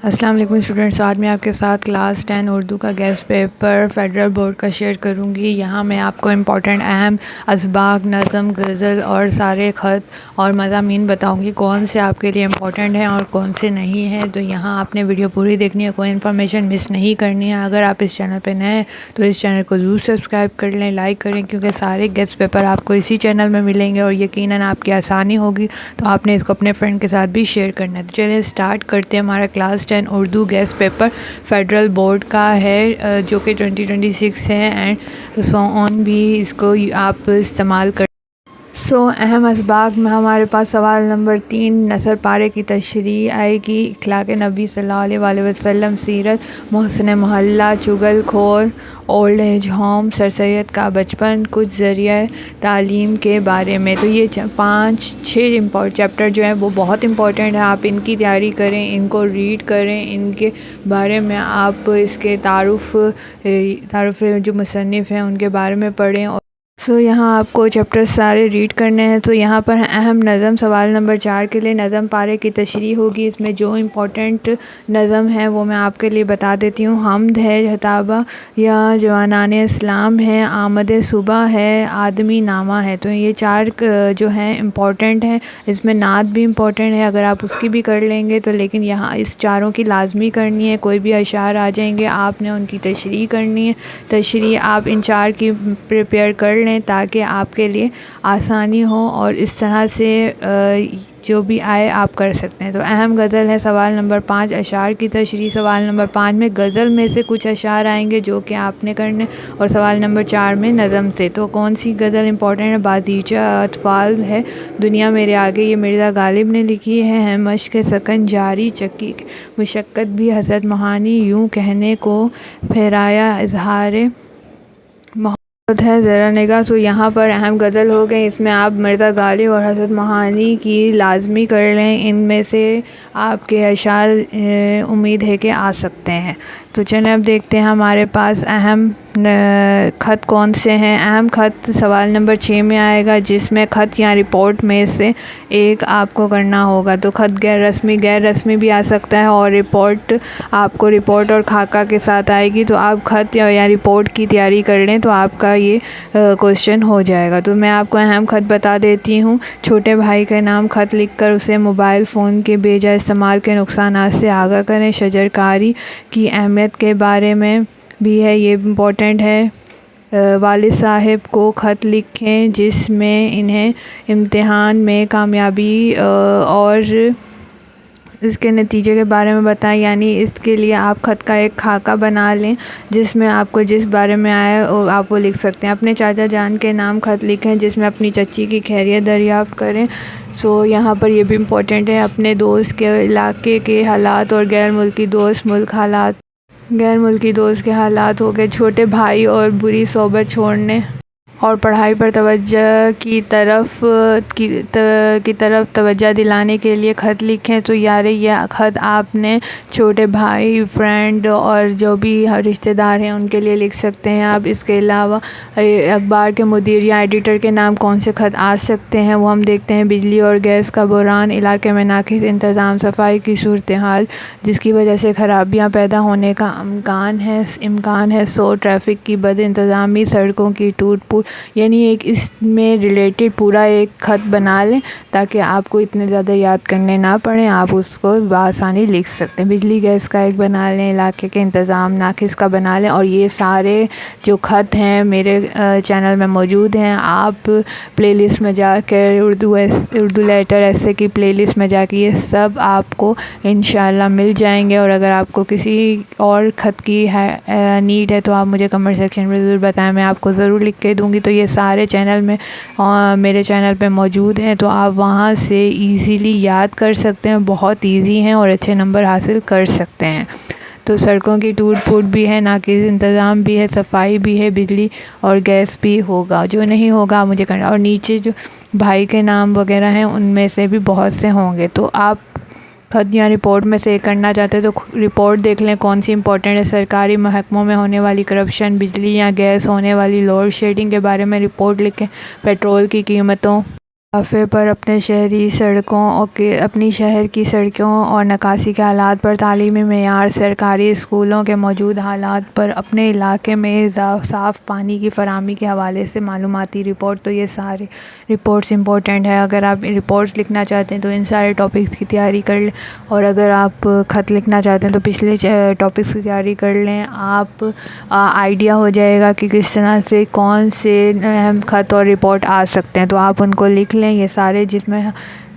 السلام علیکم اسٹوڈنٹس، آج میں آپ کے ساتھ کلاس 10 اردو کا گیسٹ پیپر فیڈرل بورڈ کا شیئر کروں گی۔ یہاں میں آپ کو امپورٹنٹ اہم اسباق، نظم، غزل اور سارے خط اور مضامین بتاؤں گی، کون سے آپ کے لیے امپورٹنٹ ہیں اور کون سے نہیں ہیں۔ تو یہاں آپ نے ویڈیو پوری دیکھنی ہے، کوئی انفارمیشن مس نہیں کرنی ہے۔ اگر آپ اس چینل پہ نئے ہیں تو اس چینل کو ضرور سبسکرائب کر لیں، لائک کریں، کیونکہ سارے گیسٹ پیپر آپ کو اسی چینل میں ملیں گے اور یقیناً آپ کی آسانی ہوگی، تو آپ نے اس کو اپنے فرینڈ کے ساتھ بھی شیئر کرنا ہے۔ تو چلیے اسٹارٹ کرتے ہیں۔ ہمارا class 10 Urdu guest paper federal board کا ہے، جو کہ 2026 ہے، اینڈ سو آن بھی اس کو آپ استعمال کر اہم اسباق میں ہمارے پاس سوال نمبر 3 نثر پارے کی تشریح آئے گی۔ اخلاق نبی صلی اللہ علیہ وسلم، سیرت، محسن محلہ، چغل خور، اولڈ ایج ہوم، سر سید کا بچپن، کچھ ذریعہ تعلیم کے بارے میں۔ تو یہ 5-6 چیپٹر جو ہیں وہ بہت امپورٹنٹ ہیں، آپ ان کی تیاری کریں، ان کو ریڈ کریں، ان کے بارے میں آپ اس کے تعارف جو مصنف ہیں ان کے بارے میں پڑھیں۔ یہاں آپ کو چیپٹر سارے ریڈ کرنے ہیں۔ تو یہاں پر اہم نظم سوال نمبر 4 کے لیے نظم پارے کی تشریح ہوگی۔ اس میں جو امپورٹنٹ نظم ہے وہ میں آپ کے لیے بتا دیتی ہوں۔ حمد ہے، خطابہ یا جوانان اسلام ہے، آمد صبح ہے، آدمی نامہ ہے۔ تو یہ 4 جو ہیں امپورٹنٹ ہیں۔ اس میں نعت بھی امپورٹنٹ ہے، اگر آپ اس کی بھی کر لیں گے تو، لیکن یہاں اس چاروں کی لازمی کرنی ہے۔ کوئی بھی اشعار آ جائیں گے آپ نے ان کی تشریح کرنی ہے۔ تشریح آپ ان 4 کی پریپیئر کر لیں تاکہ آپ کے لیے آسانی ہو، اور اس طرح سے جو بھی آئے آپ کر سکتے ہیں۔ تو اہم غزل ہے سوال نمبر 5، اشعار کی تشریح سوال نمبر 5 میں غزل میں سے کچھ اشعار آئیں گے جو کہ آپ نے کرنے، اور سوال نمبر 4 میں نظم سے۔ تو کون سی غزل امپورٹنٹ ہے؟ بازیچہ اطفال ہے، دنیا میرے آگے، یہ مرزا غالب نے لکھی ہے مشق سکن جاری، چکی مشقت بھی حسرت مہانی، یوں کہنے کو پھیرایا اظہار ہے ذرا نگاہ۔ تو یہاں پر اہم غزل ہو گئے، اس میں آپ مرزا غالب اور حسرت مہانی کی لازمی کر لیں، ان میں سے آپ کے اشعار امید ہے کہ آ سکتے ہیں۔ تو چلیں اب دیکھتے ہیں ہمارے پاس اہم خط کون سے ہیں۔ اہم خط سوال نمبر 6 میں آئے گا، جس میں خط یا رپورٹ میں سے ایک آپ کو کرنا ہوگا۔ تو خط غیر رسمی بھی آ سکتا ہے، اور رپورٹ آپ کو رپورٹ اور خاکہ کے ساتھ آئے گی۔ تو آپ خط یا رپورٹ کی تیاری کر لیں تو آپ کا یہ کوشچن ہو جائے گا۔ تو میں آپ کو اہم خط بتا دیتی ہوں۔ چھوٹے بھائی کے نام خط لکھ کر اسے موبائل فون کے بیجا استعمال کے نقصانات سے آگاہ کریں۔ شجر کاری کی اہمیت کے بارے میں بھی ہے، یہ امپورٹنٹ ہے۔ والد صاحب کو خط لکھیں جس میں انہیں امتحان میں کامیابی اور اس کے نتیجے کے بارے میں بتائیں، یعنی اس کے لیے آپ خط کا ایک خاکہ بنا لیں جس میں آپ کو جس بارے میں آئے آپ وہ لکھ سکتے ہیں۔ اپنے چاچا جان کے نام خط لکھیں جس میں اپنی چچی کی خیریت دریافت کریں۔ یہاں پر یہ بھی امپورٹنٹ ہے۔ اپنے دوست کے علاقے کے حالات اور غیر ملکی دوست کے حالات ہو گئے۔ چھوٹے بھائی اور بری صحبت چھوڑنے اور پڑھائی پر توجہ کی طرف توجہ دلانے کے لیے خط لکھیں۔ تو یہ خط آپ نے چھوٹے بھائی، فرینڈ اور جو بھی رشتہ دار ہیں ان کے لیے لکھ سکتے ہیں آپ۔ اس کے علاوہ اخبار کے مدیر یا ایڈیٹر کے نام کون سے خط آ سکتے ہیں وہ ہم دیکھتے ہیں۔ بجلی اور گیس کا بحران، علاقے میں ناقص انتظام، صفائی کی صورتحال جس کی وجہ سے خرابیاں پیدا ہونے کا امکان ہے، ٹریفک کی بد انتظامی، سڑکوں کی ٹوٹ پھوٹ، یعنی ایک اس میں ریلیٹڈ پورا ایک خط بنا لیں تاکہ آپ کو اتنے زیادہ یاد کرنے نہ پڑیں، آپ اس کو بآسانی لکھ سکتے ہیں۔ بجلی گیس کا ایک بنا لیں، علاقے کے انتظام ناقص کا بنا لیں، اور یہ سارے جو خط ہیں میرے چینل میں موجود ہیں، آپ پلے لسٹ میں جا کر اردو لیٹر ایسے کی پلے لسٹ میں جا کے یہ سب آپ کو انشاءاللہ مل جائیں گے۔ اور اگر آپ کو کسی اور خط کی نیڈ ہے تو آپ مجھے کمنٹ سیکشن میں ضرور بتائیں، میں آپ کو ضرور لکھ کے دوں گی۔ تو یہ سارے چینل میں میرے چینل پہ موجود ہیں، تو آپ وہاں سے ایزیلی یاد کر سکتے ہیں، بہت ایزی ہیں اور اچھے نمبر حاصل کر سکتے ہیں۔ تو سڑکوں کی ٹوٹ پھوٹ بھی ہے، ناقص انتظام بھی ہے، صفائی بھی ہے، بجلی اور گیس بھی ہوگا۔ جو نہیں ہوگا مجھے کرنا، اور نیچے جو بھائی کے نام وغیرہ ہیں ان میں سے بھی بہت سے ہوں گے۔ تو آپ خط یا رپورٹ میں سے کرنا چاہتے ہیں تو رپورٹ دیکھ لیں کون سی امپورٹنٹ ہے۔ سرکاری محکموں میں ہونے والی کرپشن، بجلی یا گیس ہونے والی لوڈ شیڈنگ کے بارے میں رپورٹ لکھیں۔ پیٹرول کی قیمتوں صفحے پر اپنے شہری سڑکوں اپنی شہر کی سڑکوں اور نکاسی کے حالات پر، تعلیمی معیار، سرکاری اسکولوں کے موجودہ حالات پر، اپنے علاقے میں صاف پانی کی فراہمی کے حوالے سے معلوماتی رپورٹ۔ تو یہ سارے رپورٹس امپورٹنٹ ہے۔ اگر آپ رپورٹس لکھنا چاہتے ہیں تو ان سارے ٹاپکس کی تیاری کر لیں، اور اگر آپ خط لکھنا چاہتے ہیں تو پچھلے ٹاپکس کی تیاری کر لیں۔ آپ آئیڈیا ہو جائے گا کہ کس طرح سے کون سے اہم خط اور رپورٹ آ سکتے ہیں، تو آپ ان کو لکھ لیں۔ یہ سارے جس میں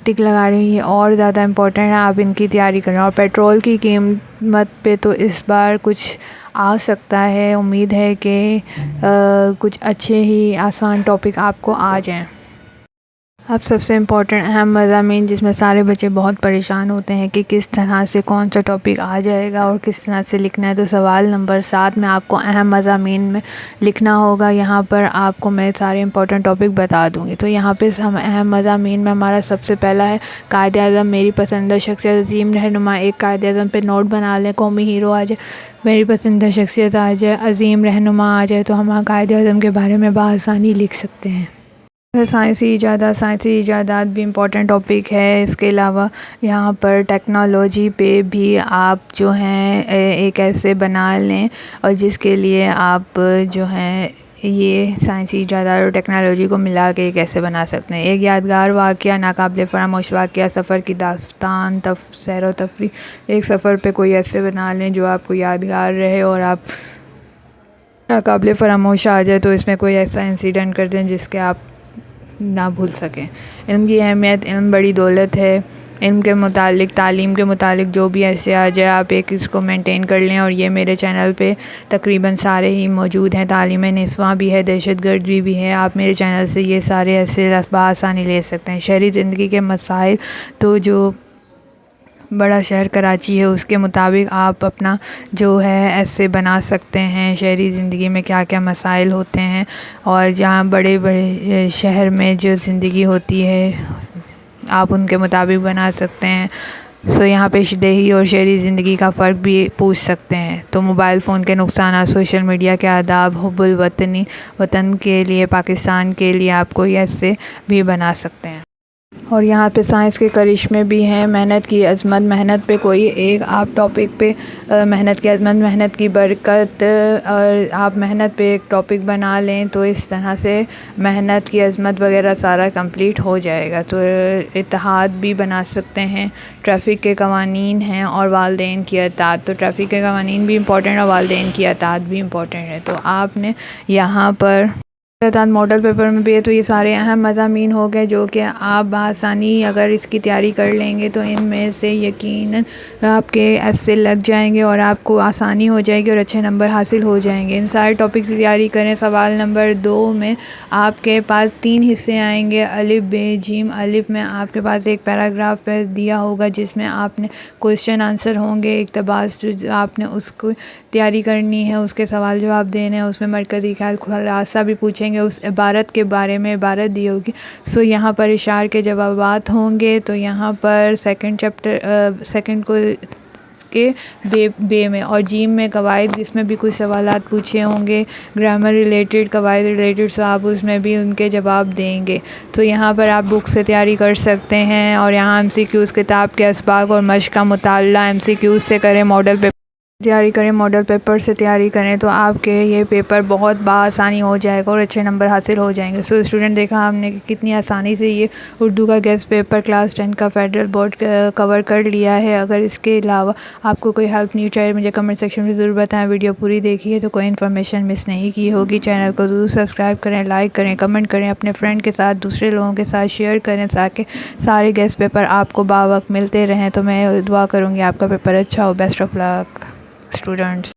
ٹک لگا رہی ہیں یہ اور زیادہ امپورٹنٹ ہے، آپ ان کی تیاری کریں۔ اور پیٹرول کی قیمت پہ تو اس بار کچھ آ سکتا ہے، امید ہے کہ کچھ اچھے ہی آسان ٹاپک آپ کو آ جائیں۔ اب سب سے امپورٹنٹ اہم مضامین جس میں سارے بچے بہت پریشان ہوتے ہیں کہ کس طرح سے کون سا ٹاپک آ جائے گا اور کس طرح سے لکھنا ہے، تو سوال نمبر 7 میں آپ کو اہم مضامین میں لکھنا ہوگا۔ یہاں پر آپ کو میں سارے امپورٹنٹ ٹاپک بتا دوں گی۔ تو یہاں پہ اہم مضامین میں ہمارا سب سے پہلا ہے قائد اعظم میری پسندیدہ شخصیت، عظیم رہنما۔ ایک قائد اعظم پہ نوٹ بنا لیں، قومی ہیرو آ جائے، میری پسندیدہ شخصیت آ جائے، عظیم رہنما آ جائے، تو ہم قائد اعظم کے بارے میں بآسانی لکھ سکتے ہیں۔ سائنسی ایجادات بھی امپورٹنٹ ٹاپک ہے۔ اس کے علاوہ یہاں پر ٹیکنالوجی پہ بھی آپ جو ہیں ایک ایسے بنا لیں، اور جس کے لیے آپ جو ہیں یہ سائنسی ایجادات اور ٹیکنالوجی کو ملا کے ایک ایسے بنا سکتے ہیں۔ ایک یادگار واقعہ، ناقابل فراموش واقعہ، سفر کی داستان، سیر و تفریح۔ ایک سفر پہ کوئی ایسے بنا لیں جو آپ کو یادگار رہے اور آپ ناقابل فراموش آ جائے، تو اس میں کوئی ایسا انسیڈنٹ کر دیں جس کے آپ نہ بھول سکیں۔ علم کی اہمیت، علم بڑی دولت ہے۔ علم کے متعلق، تعلیم کے متعلق جو بھی ایسے آ جائے آپ ایک اس کو مینٹین کر لیں، اور یہ میرے چینل پہ تقریباً سارے ہی موجود ہیں۔ تعلیم نسواں بھی ہے، دہشت گردی بھی ہے، آپ میرے چینل سے یہ سارے ایسے بآسانی لے سکتے ہیں۔ شہری زندگی کے مسائل، تو جو بڑا شہر کراچی ہے اس کے مطابق آپ اپنا جو ہے ایسے بنا سکتے ہیں، شہری زندگی میں کیا کیا مسائل ہوتے ہیں، اور جہاں بڑے بڑے شہر میں جو زندگی ہوتی ہے آپ ان کے مطابق بنا سکتے ہیں۔ یہاں پہ دیہی اور شہری زندگی کا فرق بھی پوچھ سکتے ہیں۔ تو موبائل فون کے نقصانات، سوشل میڈیا کے آداب، حب الوطنی، وطن کے لیے، پاکستان کے لیے آپ کو ایسے بھی بنا سکتے ہیں۔ اور یہاں پہ سائنس کے کرشمے بھی ہیں، محنت کی عظمت، محنت پہ کوئی ایک آپ ٹاپک پہ محنت کی عظمت، محنت کی برکت، اور آپ محنت پہ ایک ٹاپک بنا لیں تو اس طرح سے محنت کی عظمت وغیرہ سارا کمپلیٹ ہو جائے گا۔ تو اتحاد بھی بنا سکتے ہیں، ٹریفک کے قوانین ہیں، اور والدین کی اطاعت۔ تو ٹریفک کے قوانین بھی امپورٹنٹ اور والدین کی اطاعت بھی امپورٹنٹ ہے۔ تو آپ نے یہاں پر ماڈل پیپر میں بھی ہے، تو یہ سارے اہم مضامین ہو گئے جو کہ آپ بآسانی اگر اس کی تیاری کر لیں گے تو ان میں سے یقیناً آپ کے ایسے لگ جائیں گے اور آپ کو آسانی ہو جائے گی اور اچھے نمبر حاصل ہو جائیں گے۔ ان سارے ٹاپک کی تیاری کریں۔ سوال نمبر 2 میں آپ کے پاس 3 حصے آئیں گے، الف ب ج۔ الف میں آپ کے پاس ایک پیراگراف پہ دیا ہوگا جس میں آپ نے کوشچن آنسر ہوں گے، اقتباس جو آپ نے اس کو تیاری کرنی ہے، اس کے سوال جواب دینے ہیں، اس میں مرکزی خلاصہ بھی پوچھیں گے، اس عبارت کے بارے میں عبارت دی ہوگی۔ یہاں پر اشعار کے جوابات ہوں گے۔ تو یہاں پر سیکنڈ کو کے بے میں، اور جیم میں قواعد، جس میں بھی کچھ سوالات پوچھے ہوں گے، گرامر ریلیٹڈ، قواعد ریلیٹڈ، تو آپ اس میں بھی ان کے جواب دیں گے۔ تو یہاں پر آپ بک سے تیاری کر سکتے ہیں، اور یہاں MCQs کتاب کے اسباق اور مشق کا مطالعہ MCQs سے کریں، ماڈل پیپر تیاری کریں، ماڈل پیپر سے تیاری کریں، تو آپ کے یہ پیپر بہت بآسانی ہو جائے گا اور اچھے نمبر حاصل ہو جائیں گے۔ اسٹوڈنٹ دیکھا ہم نے کہ کتنی آسانی سے یہ اردو کا گیسٹ پیپر کلاس 10 کا فیڈرل بورڈ کور کر لیا ہے۔ اگر اس کے علاوہ آپ کو کوئی ہیلپ نہیں چاہیے مجھے کمنٹ سیکشن میں ضرور بتائیں۔ ویڈیو پوری دیکھیے تو کوئی انفارمیشن مس نہیں کی ہوگی۔ چینل کو ضرور سبسکرائب کریں، لائک کریں، کمنٹ کریں، اپنے فرینڈ کے ساتھ، دوسرے لوگوں کے ساتھ شیئر کریں تاکہ سارے گیسٹ پیپر آپ کو باوقت ملتے رہیں۔ تو میں دعا کروں گی آپ کا پیپر اچھا ہو۔ Best of luck students.